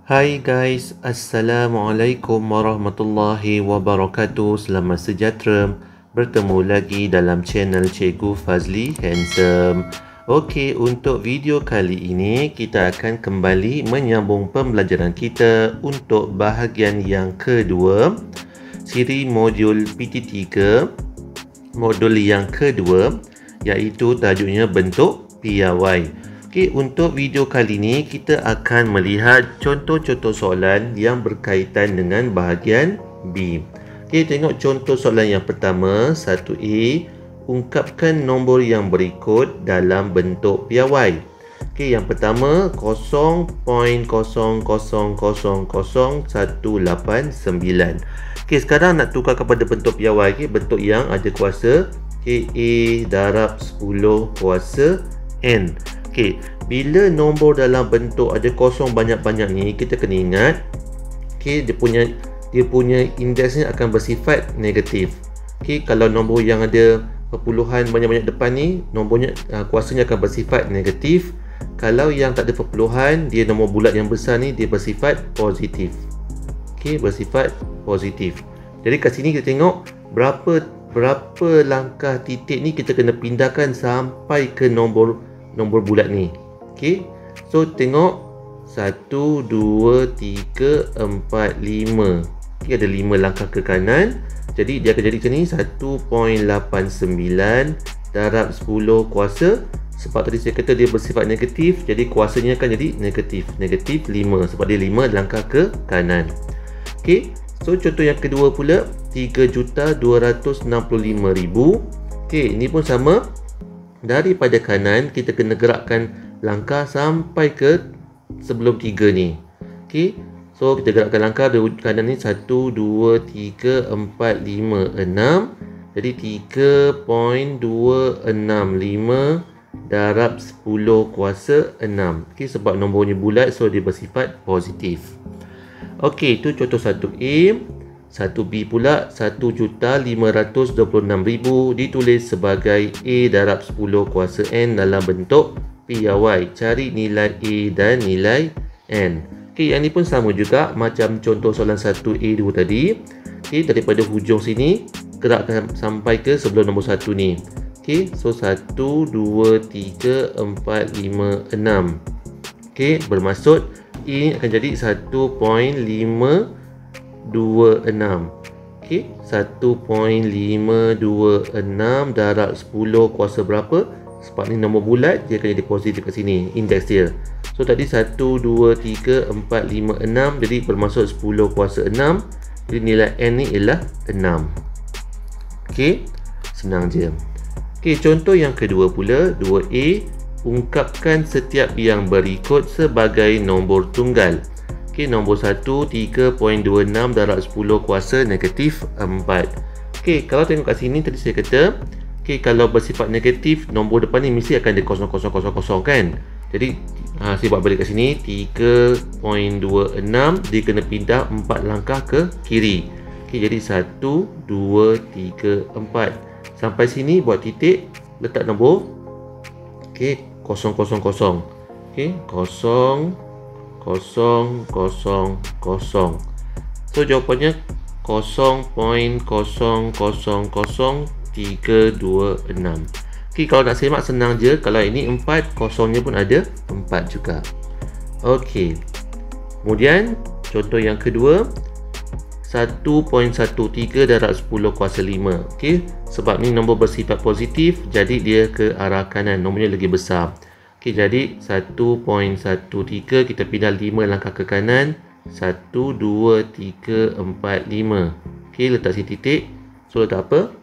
Hai guys, Assalamualaikum warahmatullahi wabarakatuh. Selamat sejahtera. Bertemu lagi dalam channel Cikgu Fazli Handsome. Okey, untuk video kali ini kita akan kembali menyambung pembelajaran kita untuk bahagian yang kedua, siri modul PT3, modul yang kedua, iaitu tajuknya bentuk piawai. Okey, untuk video kali ini kita akan melihat contoh-contoh soalan yang berkaitan dengan bahagian B. Okey, tengok contoh soalan yang pertama, 1A. Ungkapkan nombor yang berikut dalam bentuk piawai. Okey, yang pertama 0.00000189. Okey, sekarang nak tukar kepada bentuk piawai. Okey, bentuk yang ada kuasa. Okey, A darab 10 kuasa N. Okey, bila nombor dalam bentuk ada kosong banyak-banyak ni, kita kena ingat, okey, dia punya indeksnya akan bersifat negatif. Okey, kalau nombor yang ada perpuluhan banyak-banyak depan ni, nombornya kuasanya akan bersifat negatif. Kalau yang tak ada perpuluhan, dia nombor bulat yang besar ni dia bersifat positif. Okey, bersifat positif. Jadi kat sini kita tengok berapa langkah titik ni kita kena pindahkan sampai ke nombor bulat ni. Okey, so tengok 1, 2, 3, 4, 5. Okey, ada 5 langkah ke kanan. Jadi dia akan jadi macam ni, 1.89 darab 10 kuasa. Sebab tadi saya kata dia bersifat negatif, jadi kuasanya akan jadi negatif 5 sebab dia 5 langkah ke kanan. Okey, so contoh yang kedua pula, 3,265,000. Okey, ini pun sama. Daripada kanan kita kena gerakkan langkah sampai ke sebelum 3 ni. Okey, so kita gerakkan langkah dari kanan ni 1, 2, 3, 4, 5, 6. Jadi 3.265 darab 10 kuasa 6. Okey, sebab nombornya bulat, so dia bersifat positif. Okey, itu contoh 1A. 1B pula, 1,526,000 ditulis sebagai A darab 10 kuasa N dalam bentuk piawai. Cari nilai A dan nilai N. Okey, yang ni pun sama juga macam contoh soalan 1A dulu tadi. Okey, daripada hujung sini gerakkan sampai ke sebelum nombor 1 ni. Okey, so 1, 2, 3, 4, 5, 6. Okey, bermaksud A ni akan jadi 1.526. Okey, 1.526 darab 10 kuasa berapa? Sebab ni nombor bulat, dia akan jadi positif kat sini, indeks dia. So tadi 1, 2, 3, 4, 5, 6. Jadi bermaksud 10 kuasa 6. Jadi nilai N ni ialah 6. Okey, senang je. Okey, contoh yang kedua pula, 2A. Ungkapkan setiap yang berikut sebagai nombor tunggal. Okey, nombor 1, 3.26 darab 10 kuasa negatif 4. Okey, kalau tengok kat sini tadi saya kata, okey, kalau bersifat negatif, nombor depan ni mesti akan ada 0000 kan. Jadi saya buat balik kat sini, 3.26 dia kena pindah 4 langkah ke kiri. Okey, jadi 1, 2, 3, 4. Sampai sini buat titik, letak nombor. Okey, 000. Okey, 0, 0, 0, 0. So jawapannya 0.000326. Okey, kalau nak semak senang je. Kalau ini 4, kosongnya pun ada 4 juga. Okey, kemudian contoh yang kedua, 1.13 darab 10 kuasa 5. Okey, sebab ni nombor bersifat positif, jadi dia ke arah kanan, nombornya lagi besar. Okey, jadi 1.13 kita pindah 5 langkah ke kanan. 1, 2, 3, 4, 5. Okey, letak sini titik. So letak apa?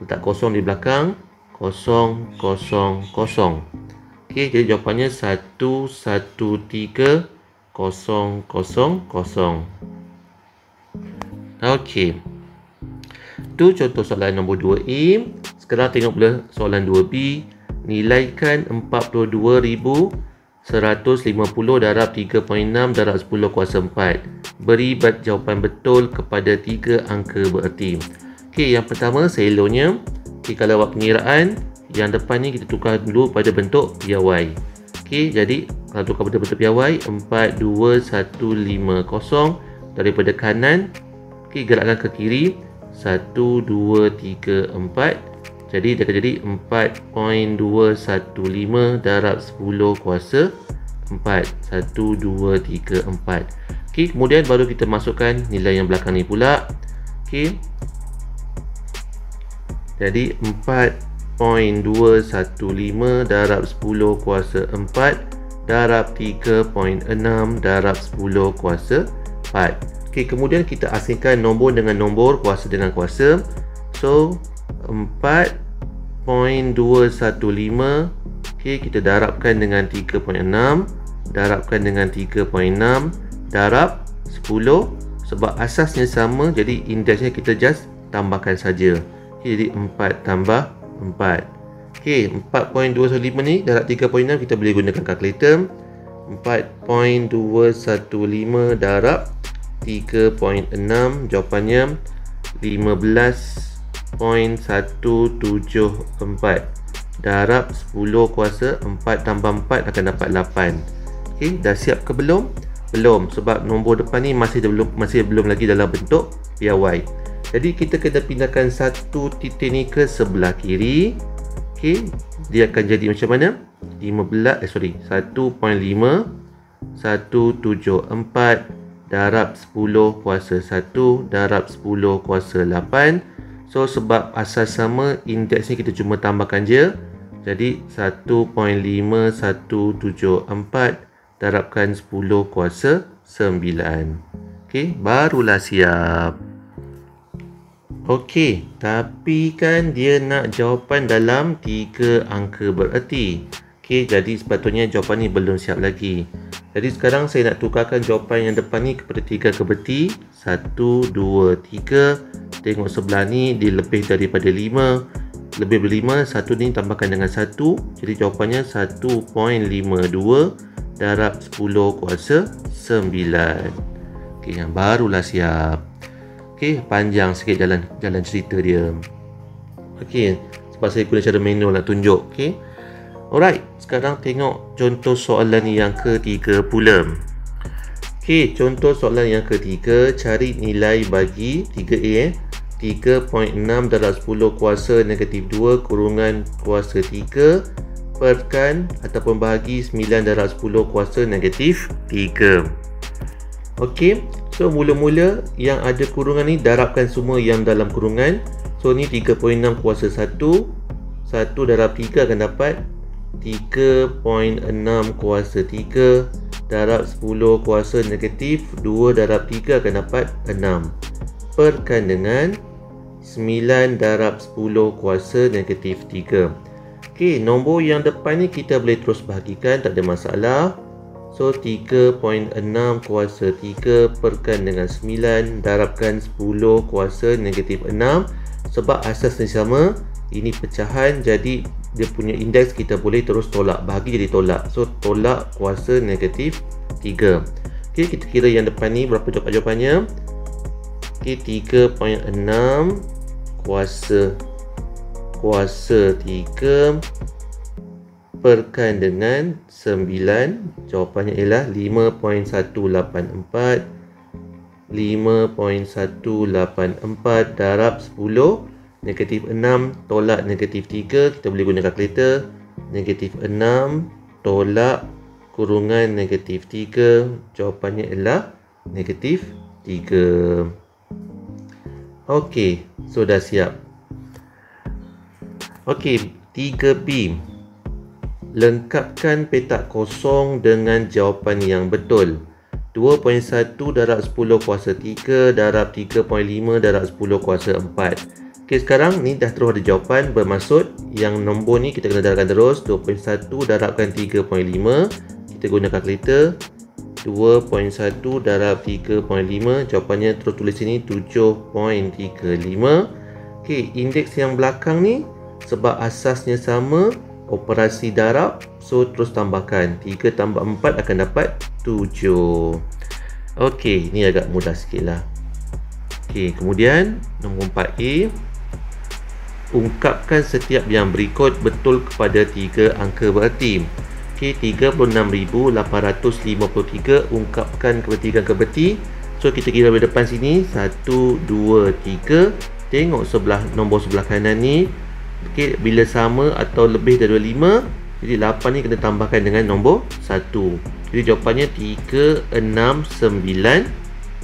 Letak kosong di belakang. 0, 0, 0. Okey, jadi jawapannya 113,000. Okey, itu contoh soalan nombor 2A. Sekarang tengok pula soalan 2B. Nilaikan 42,150 darab 3.6 darab 10 kuasa 4. Beri jawapan betul kepada 3 angka bererti. Okey, yang pertama seeloknya, kalau buat pengiraan, yang depan ni kita tukar dulu pada bentuk piawai. Okey, jadi Kalau tukar pada bentuk piawai, 42150 daripada kanan. Okey, gerakkan ke kiri, 1 2 3 4. Jadi dia akan jadi 4.215 darab 10 kuasa 4. 1 2 3 4. Okey, kemudian baru kita masukkan nilai yang belakang ni pula. Okey. Jadi 4.215 darab 10 kuasa 4 darab 3.6 darab 10 kuasa 4. Okey, kemudian kita asingkan nombor dengan nombor, kuasa dengan kuasa. So 4.215, okey, kita darabkan dengan 3.6, darabkan dengan 3.6, darab 10. Sebab asasnya sama, jadi indeksnya kita just tambahkan saja. Okay, jadi 4 tambah 4. Okey, 4.215 ni darab 3.6 kita boleh gunakan kalkulator. 4.215 darab 3.6, jawapannya 15.174. Darab 10 kuasa 4 tambah 4 akan dapat 8. Okey, dah siap ke belum? Belum, sebab nombor depan ni masih belum lagi dalam bentuk piawai. Jadi kita kena pindahkan satu titik ni ke sebelah kiri. Okey, dia akan jadi macam mana? 1.5 174 darab 10 kuasa 1 darab 10 kuasa 8. So sebab asas sama, indeksnya kita cuma tambahkan je. Jadi 1.5174 darabkan 10 kuasa 9. Okey, barulah siap. Okey, tapi kan dia nak jawapan dalam 3 angka bererti. Okey, jadi sepatutnya jawapan ni belum siap lagi. Jadi sekarang saya nak tukarkan jawapan yang depan ni kepada 3 angka bererti. 1, 2, 3. Tengok sebelah ni dia lebih daripada 5. Lebih daripada 5, 1 ni tambahkan dengan 1. Jadi jawapannya 1.52 darab 10 kuasa 9. Okey, yang barulah siap. Okey, panjang sikit jalan cerita dia. Okey, sebab saya guna cara manual nak tunjuk. Okey. Alright, sekarang tengok contoh soalan yang ketiga pula. Okey, contoh soalan yang ketiga, cari nilai bagi 3A 3.6 darab 10 kuasa negatif 2 kurungan kuasa 3 perkan ataupun bahagi 9 darab 10 kuasa negatif 3. Okey, so mula-mula yang ada kurungan ni darabkan semua yang dalam kurungan. So ni 3.6 kuasa 1 darab 3 akan dapat 3.6 kuasa 3 darab 10 kuasa negatif 2 darab 3 akan dapat 6 perkan dengan 9 darab 10 kuasa negatif 3. Okey, nombor yang depan ni kita boleh terus bahagikan, tak ada masalah. So 3.6 kuasa 3 perkan dengan 9 darabkan 10 kuasa negatif 6. Sebab asasnya sama, ini pecahan, jadi dia punya indeks kita boleh terus tolak, bahagi jadi tolak. So tolak kuasa negatif 3. Okey, kita kira yang depan ni berapa jawapannya. Okey, 3.6 kuasa 3 perkan dengan 9, jawapannya ialah 5.184 darab 10 negatif 6 tolak negatif 3, kita boleh guna kalkulator. Negatif 6 tolak kurungan negatif 3, jawapannya ialah negatif 3. Okey, so dah siap. Okey, 3B. Lengkapkan petak kosong dengan jawapan yang betul. 2.1 darab 10 kuasa 3 darab 3.5 darab 10 kuasa 4. Okey, sekarang ni dah terus ada jawapan, bermaksud yang nombor ni kita kena darabkan terus. 2.1 darabkan 3.5, kita guna kalkulator. 2.1 darab 3.5, jawapannya terus tulis sini 7.35. Okey, indeks yang belakang ni sebab asasnya sama, operasi darab, so terus tambahkan 3 tambah 4 akan dapat 7. Okey, ni agak mudah sikit lah. Okey, kemudian nombor 4A, ungkapkan setiap yang berikut betul kepada 3 angka bererti. Okey, 36,853 ungkapkan kebetikan kebeti. So kita kira dari depan sini 1, 2, 3. Tengok nombor sebelah kanan ni. Okey, bila sama atau lebih dari 5, jadi 8 ni kena tambahkan dengan nombor 1. Jadi jawapannya 369.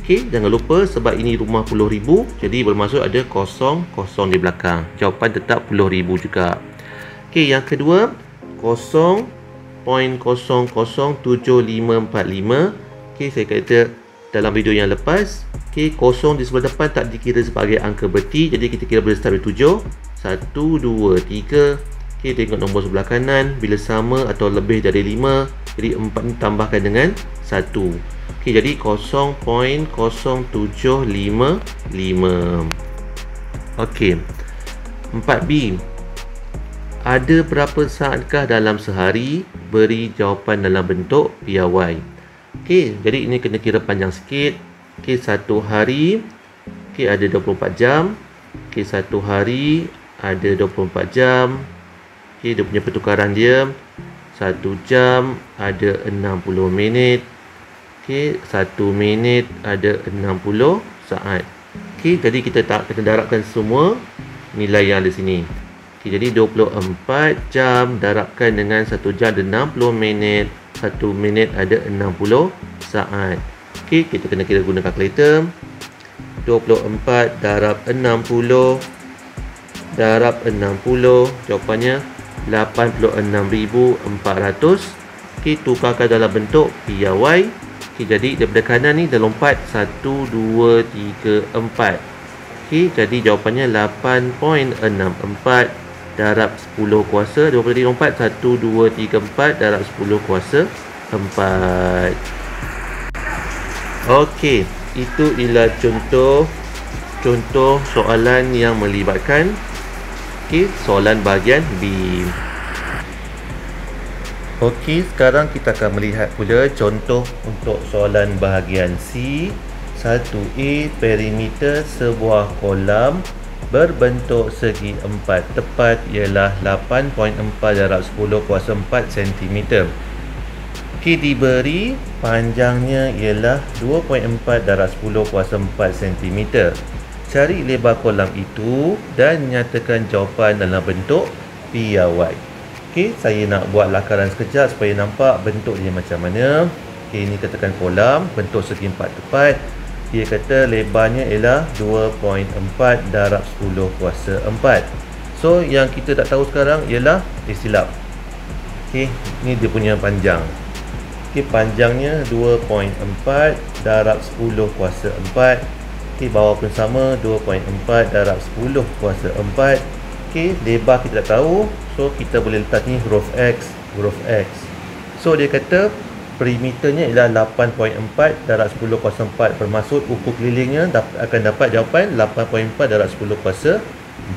Okey, jangan lupa sebab ini rumah puluh ribu, jadi bermaksud ada kosong di belakang. Jawapan tetap 10,000 juga. Okey, yang kedua 0.007545. Okey, saya kata dalam video yang lepas, okey, kosong di sebelah depan tak dikira sebagai angka beti, jadi kita kira boleh start dari 7. 1, 2, 3. Okey, tengok nombor sebelah kanan, bila sama atau lebih dari 5, jadi 4 ni tambahkan dengan 1. Okey, jadi 0.0755. Okey, 4B. Ada berapa saatkah dalam sehari? Beri jawapan dalam bentuk piawai. Okey, jadi ini kena kira panjang sikit. Okey, satu hari ada 24 jam. Okey, satu hari ada 24 jam. Okey, dia punya pertukaran dia 1 jam ada 60 minit. Okey, 1 minit ada 60 saat. Okey, jadi kita kena darabkan semua nilai yang ada sini. Okay, jadi 24 jam darabkan dengan 1 jam ada 60 minit. 1 minit ada 60 saat. Okey, kita kena kira guna kalkulator. 24 darab 60 darab 60, jawapannya 86,400. Okey, tukarkan dalam bentuk piawai. Okey, jadi daripada kanan ni dah lompat 1, 2, 3, 4. Okey, jadi jawapannya 8.64 darab 10 kuasa 20 tadi lompat 1, 2, 3, 4 darab 10 kuasa 4. Okey, itu ialah contoh soalan yang melibatkan soalan bahagian B. Okey, sekarang kita akan melihat pula contoh untuk soalan bahagian C. 1A, perimeter sebuah kolam berbentuk segi 4 tepat ialah 8.4 darab 10 kuasa 4 cm. Okey, diberi panjangnya ialah 2.4 darab 10 kuasa 4 cm. Cari lebar kolam itu dan nyatakan jawapan dalam bentuk piawai. Okey, saya nak buat lakaran sekejap supaya nampak bentuk dia macam mana. Okey, ini katakan kolam bentuk segi 4 tepat. Dia kata lebarnya ialah 2.4 darab 10 kuasa 4. So, yang kita tak tahu sekarang ialah silap. Okey, ni dia punya panjang. Okey, panjangnya 2.4 darab 10 kuasa 4. Okey, bawah pun sama, 2.4 darab 10 kuasa 4. Okey, lebar kita tak tahu. So, kita boleh letak ni huruf X. So, dia kata perimeternya ialah 8.4 darab 10 kuasa 4. Bermaksud ukur kelilingnya akan dapat jawapan 8.4 darab 10 kuasa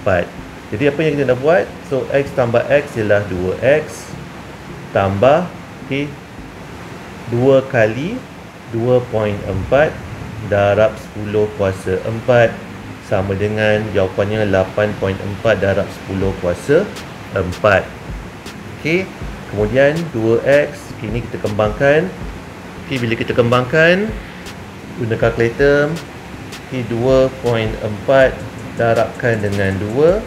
4. Jadi apa yang kita nak buat? So X tambah X ialah 2X tambah 2 kali 2.4 darab 10 kuasa 4 sama dengan jawapannya 8.4 darab 10 kuasa 4. Okey, kemudian 2X ini kita kembangkan. Okey, bila kita kembangkan guna kalkulator, 2.4 darabkan dengan 2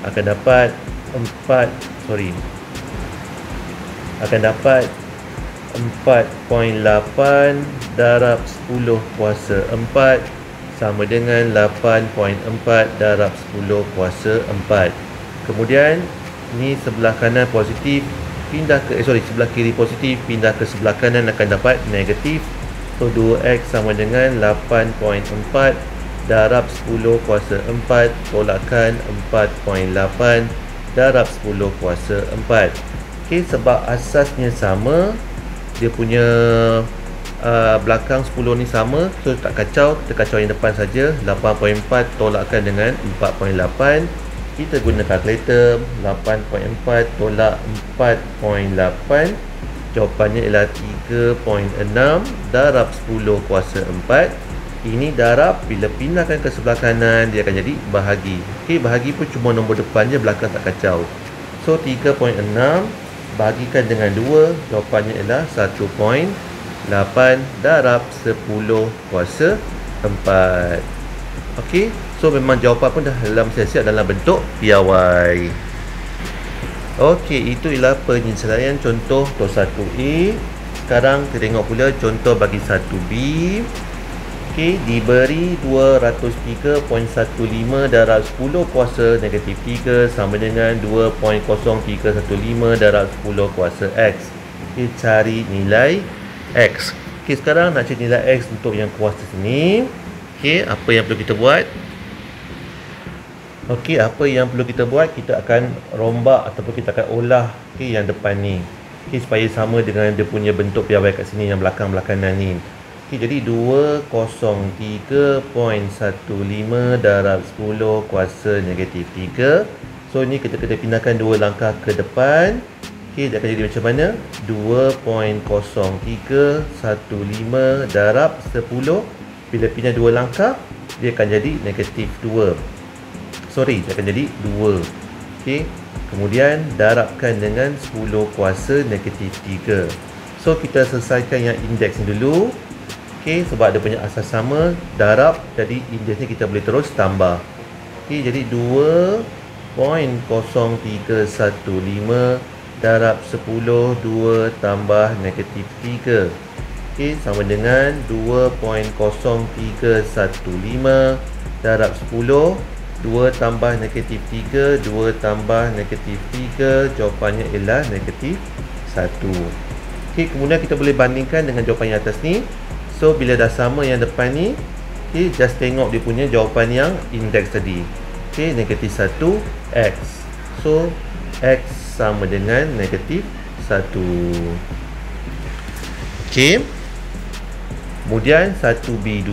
akan dapat 4.8 darab 10 kuasa 4 sama dengan 8.4 darab 10 kuasa 4. Kemudian ni sebelah kanan positif pindah ke sebelah kiri positif pindah ke sebelah kanan akan dapat negatif. So 2X sama dengan 8.4 darab 10 kuasa 4 tolakkan 4.8 darab 10 kuasa 4. Okey, sebab asasnya sama, dia punya belakang 10 ni sama, so tak kacau, kita kacau yang depan saja. 8.4 tolakkan dengan 4.8. Kita guna kalkulator. 8.4 tolak 4.8, jawapannya ialah 3.6 darab 10 kuasa 4. Ini darab, bila pindahkan ke sebelah kanan dia akan jadi bahagi. Okey, bahagi pun cuma nombor depan je, belakang tak kacau. So 3.6 bahagikan dengan 2, jawapannya ialah 1.8 darab 10 kuasa 4. Okey, so memang jawapan pun dah dalam siap-siap dalam bentuk piawai. Okey, itu ialah penyelesaian contoh 1A. Sekarang kita tengok pula contoh bagi 1B. Okey, diberi 203.15 darab 10 kuasa negatif 3 sama dengan 2.0315 darab 10 kuasa X. Okey, cari nilai X. Okey, sekarang nak cari nilai X untuk yang kuasa sini. Okey, apa yang perlu kita buat? Okey, apa yang perlu kita buat? Kita akan rombak ataupun kita akan olah yang depan ni. Okey, supaya sama dengan dia punya bentuk piawai kat sini yang belakang-belakangan ni. Okey, jadi 203.15 darab 10 kuasa negatif 3. So, ni kita kena pindahkan 2 langkah ke depan. Okey, dia akan jadi macam mana? 2.0315 darab 10. Bila pindah 2 langkah, dia akan jadi negatif 2. Sorry, dia akan jadi 2. Okey, kemudian darabkan dengan 10 kuasa negatif 3. So, kita selesaikan yang indeks ni dulu. Okey, sebab dia punya asas sama, darab, jadi indeks ni kita boleh terus tambah. Okey, jadi 2.0315 darab 10, 2 tambah negatif 3. Okey, sama dengan 2.0315 darab 10, 2 tambah negatif 3, 2 tambah negatif 3, jawapannya ialah negatif 1. Okey, kemudian kita boleh bandingkan dengan jawapan yang atas ni. So, bila dah sama yang depan ni, okay, just tengok dia punya jawapan yang indeks tadi. Okay, negatif 1, X. So, X sama dengan negatif 1. Okay. Kemudian, 1B2.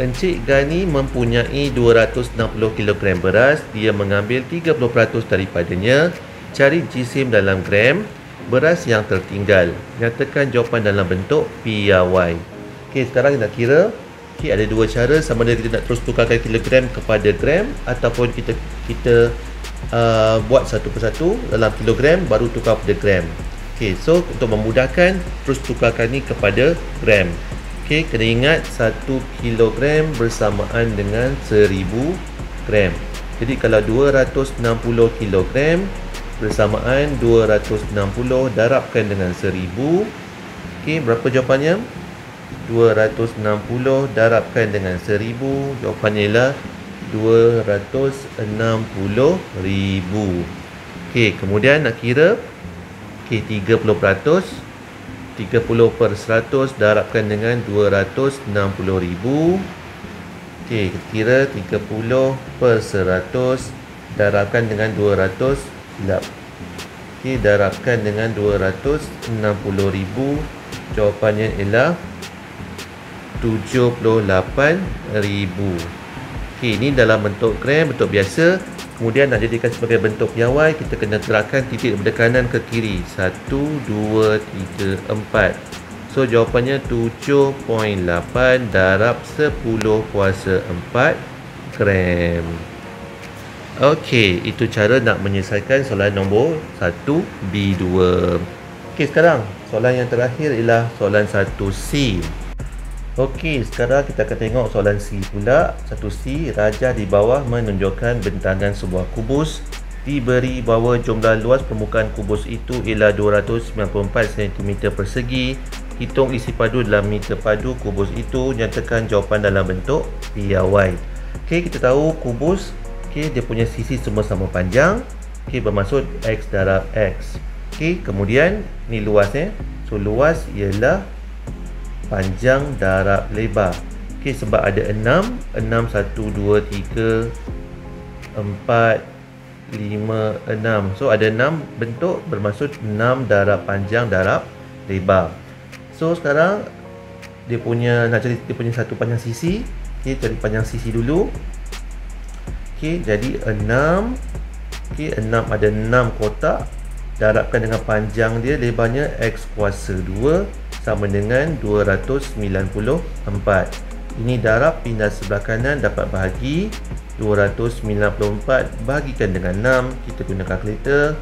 Encik Gani mempunyai 260 kg beras. Dia mengambil 30% daripadanya. Cari jisim dalam gram beras yang tertinggal. Nyatakan jawapan dalam bentuk piawai. Okey, sekarang kita nak kira. Okey, ada dua cara, sama ada kita nak terus tukarkan kilogram kepada gram ataupun kita buat satu persatu dalam kilogram baru tukar pada gram. Okey, so untuk memudahkan terus tukarkan ni kepada gram. Okey, kena ingat 1 kilogram bersamaan dengan 1000 gram. Jadi kalau 260 kilogram bersamaan 260 darabkan dengan 1000. Okey, berapa jawapannya? 260 darabkan dengan 1000, jawapannya ialah 260,000. Okey, kemudian nak kira. Okey, 30%. 30/100 darabkan dengan 260,000. Okey, kita kira 30/100 darabkan dengan 200. Okey, darabkan dengan 260,000, jawapannya ialah 78,000. Okey, ini dalam bentuk gram, bentuk biasa. Kemudian nak jadikan sebagai bentuk piawai, kita kena gerakkan titik daripada kanan ke kiri. 1, 2, 3, 4. So, jawapannya 7.8 darab 10 kuasa 4 gram. Okey, itu cara nak menyelesaikan soalan nombor 1B2. Okey, sekarang soalan yang terakhir ialah soalan 1C. Okey, sekarang kita akan tengok soalan C pula. 1C, rajah di bawah menunjukkan bentangan sebuah kubus. Diberi bahawa jumlah luas permukaan kubus itu ialah 294 cm persegi. Hitung isi padu dalam meter padu kubus itu. Nyatakan jawapan dalam bentuk piawai. Okey, kita tahu kubus, okey, dia punya sisi semua sama panjang. Okey, bermaksud X darab X. Okey, kemudian ni luasnya. So, luas ialah panjang darab lebar. Okey, sebab ada 6, 1, 2, 3, 4, 5, 6. So, ada 6 bentuk, bermaksud 6 darab panjang darab lebar. So, sekarang dia punya, nak cari dia punya satu panjang sisi. Okey, cari panjang sisi dulu. Okey, jadi 6. Okey, 6 ada 6 kotak. Darabkan dengan panjang dia, lebarnya X kuasa 2 sama dengan 294. Ini darab, pindah sebelah kanan, dapat bahagi 294 bahagikan dengan 6. Kita guna kalkulator.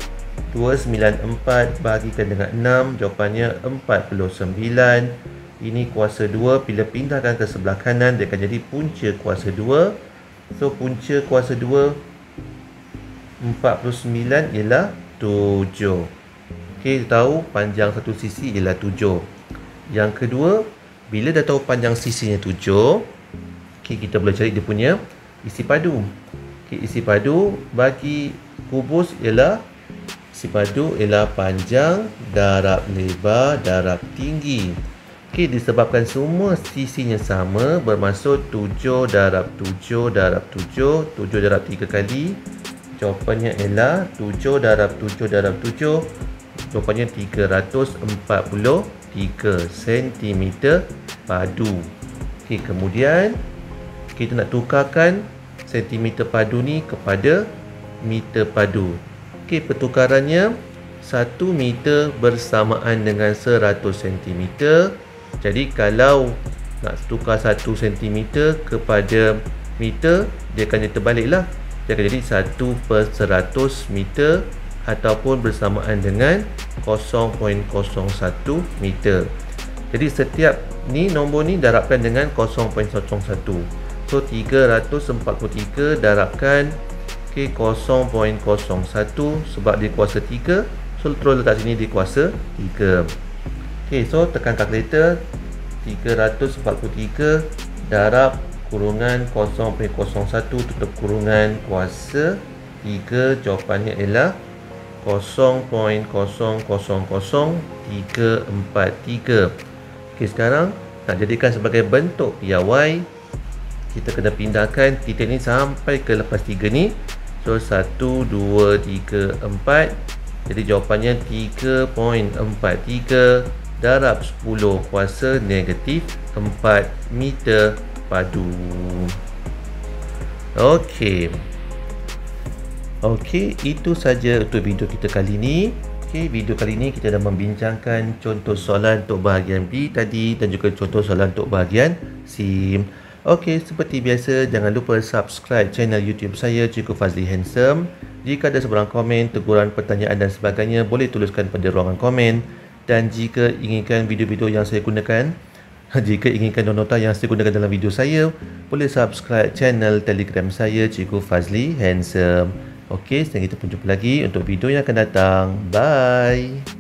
294 bahagikan dengan 6, jawapannya 49. Ini kuasa 2. Bila pindahkan ke sebelah kanan, dia akan jadi punca kuasa 2. So punca kuasa 2 49 ialah 7. Okey, tahu panjang satu sisi ialah 7. Yang kedua, bila dah tahu panjang sisinya 7, okey, kita boleh cari dia punya isi padu. Okey, isi padu bagi kubus ialah panjang darab lebar darab tinggi. Okey, disebabkan semua sisinya sama, bermaksud 7 darab 7 darab 7, 7 darab 3 kali. Jawapannya ialah 7 darab 7 darab 7. Jawapannya 343 cm padu. Okey, kemudian kita nak tukarkan cm padu ni kepada meter padu. Okey, pertukarannya 1 meter bersamaan dengan 100 cm. Jadi kalau nak tukar 1 cm kepada meter, dia akan terbalik lah. Dia akan jadi 1/100 meter ataupun bersamaan dengan 0.01 meter. Jadi setiap ni nombor ni darabkan dengan 0.01. So 343 darabkan 0.01 sebab dia kuasa 3. So terus letak sini dia kuasa 3. Okay, so tekan kalkulator. 343 darab kurungan 0.01 tutup kurungan kuasa 3. Jawapannya ialah 0.000343. Okay, sekarang nak jadikan sebagai bentuk piawai, kita kena pindahkan titik ni sampai ke lepas 3 ni. So 1, 2, 3, 4. Jadi jawapannya 3.43 darab 10 kuasa negatif 4 meter padu. Okey, itu saja untuk video kita kali ni. Okey, video kali ni kita dah membincangkan contoh soalan untuk bahagian B tadi dan juga contoh soalan untuk bahagian C. Okey, seperti biasa, jangan lupa subscribe channel YouTube saya, Cikgu Fazli Handsome. Jika ada sebarang komen, teguran, pertanyaan dan sebagainya, boleh tuliskan pada ruangan komen. Dan jika inginkan video-video yang saya gunakan, jika inginkan nota yang saya gunakan dalam video saya, boleh subscribe channel Telegram saya, Cikgu Fazli Handsome. Okey, sampai kita jumpa lagi untuk video yang akan datang. Bye.